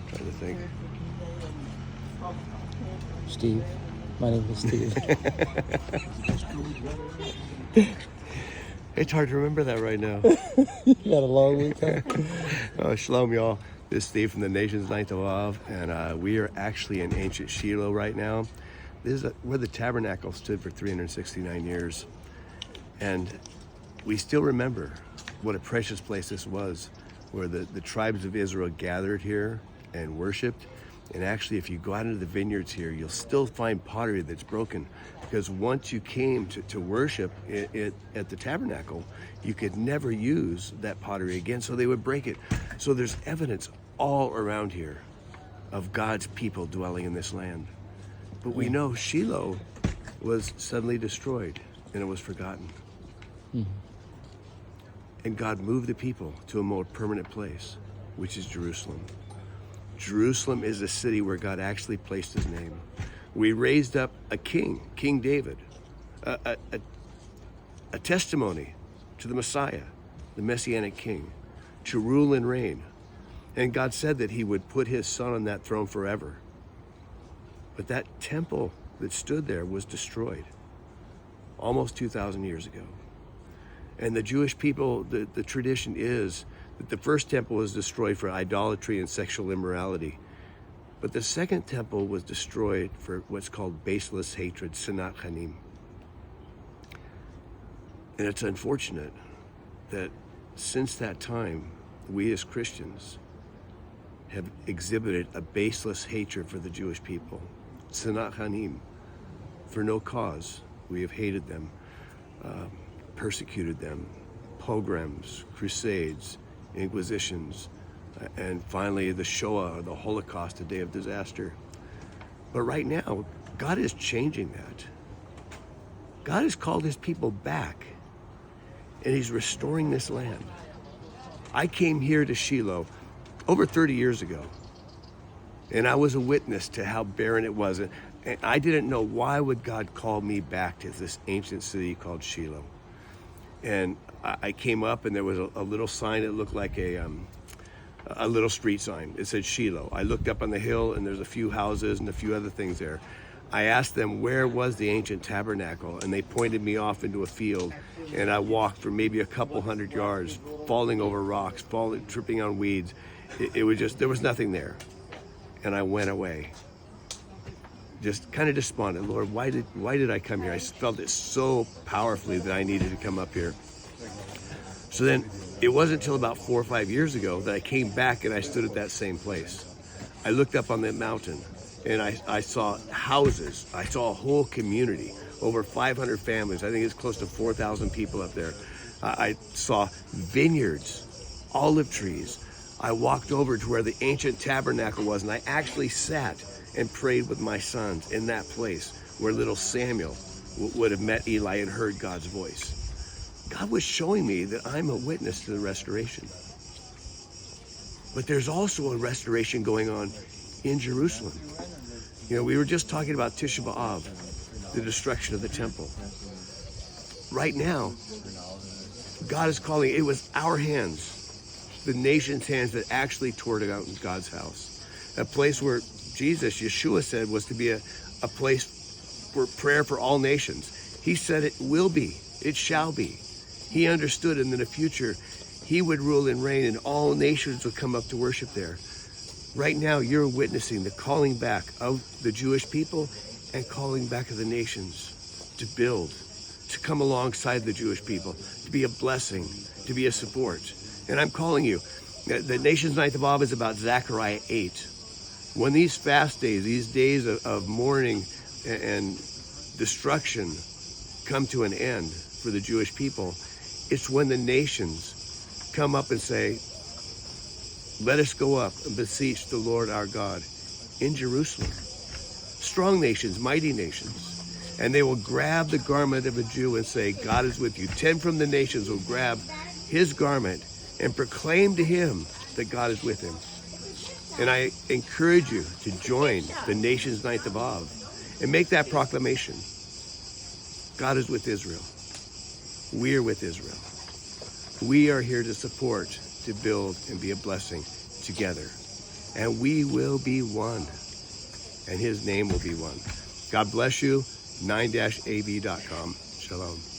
Trying to think. Steve. My name is Steve. It's hard to remember that right now. You had a long weekend. Shalom, y'all. This is Steve from the Nations Ninth of Av, and we are actually in ancient Shiloh right now. This is where the tabernacle stood for 369 years. And we still remember what a precious place this was, where the tribes of Israel gathered here and worshiped. And actually, if you go out into the vineyards here, you'll still find pottery that's broken, because once you came to worship at the tabernacle, you could never use that pottery again, so they would break it. So there's evidence all around here of God's people dwelling in this land. But we know Shiloh was suddenly destroyed and it was forgotten. And God moved the people to a more permanent place, which is Jerusalem. Jerusalem is the city where God actually placed his name. We raised up a king, King David, a testimony to the Messiah, the Messianic king, to rule and reign. And God said that he would put his son on that throne forever. But that temple that stood there was destroyed almost 2,000 years ago. And the Jewish people, the tradition is that the first temple was destroyed for idolatry and sexual immorality. But the second temple was destroyed for what's called baseless hatred, sinat chanim. And it's unfortunate that since that time, we as Christians have exhibited a baseless hatred for the Jewish people. Sinat chanim. For no cause, we have hated them, persecuted them, pogroms, crusades, inquisitions, and finally the Shoah, or the Holocaust, a day of disaster. But right now, God is changing that. God has called his people back, and he's restoring this land. I came here to Shiloh over 30 years ago, and I was a witness to how barren it was. And I didn't know, why would God call me back to this ancient city called Shiloh? And I came up, and there was a little sign that looked like a little street sign. It said Shiloh. I looked up on the hill, and there's a few houses and a few other things there. I asked them, where was the ancient tabernacle? And they pointed me off into a field, and I walked for maybe a couple hundred yards, falling over rocks, tripping on weeds. It was just, there was nothing there. And I went away, just kind of despondent. Lord, why did I come here? I felt it so powerfully that I needed to come up here. So then it wasn't until about 4 or 5 years ago that I came back and I stood at that same place. I looked up on that mountain and I saw houses. I saw a whole community, over 500 families. I think it's close to 4,000 people up there. I saw vineyards, olive trees. I walked over to where the ancient tabernacle was, and I actually sat and prayed with my sons in that place where little Samuel would have met Eli and heard God's voice. God was showing me that I'm a witness to the restoration. But there's also a restoration going on in Jerusalem. You know, we were just talking about Tisha B'Av, the destruction of the temple. Right now, God is calling, it was our hands, the nation's hands, that actually tore down God's house. A place where Jesus, Yeshua, said was to be a place for prayer for all nations. He said it will be, it shall be. He understood, and in the future, he would rule and reign, and all nations would come up to worship there. Right now, you're witnessing the calling back of the Jewish people and calling back of the nations to build, to come alongside the Jewish people, to be a blessing, to be a support. And I'm calling you. The Nation's Ninth of Av is about Zechariah 8. When these fast days, these days of mourning and destruction come to an end for the Jewish people, it's when the nations come up and say, let us go up and beseech the Lord our God in Jerusalem. Strong nations, mighty nations. And they will grab the garment of a Jew and say, God is with you. 10 from the nations will grab his garment and proclaim to him that God is with him. And I encourage you to join the Nation's Ninth of Av and make that proclamation. God is with Israel. We are with Israel. We are here to support, to build, and be a blessing together. and we will be one, and his name will be one. God bless you. 9-ab.com. Shalom.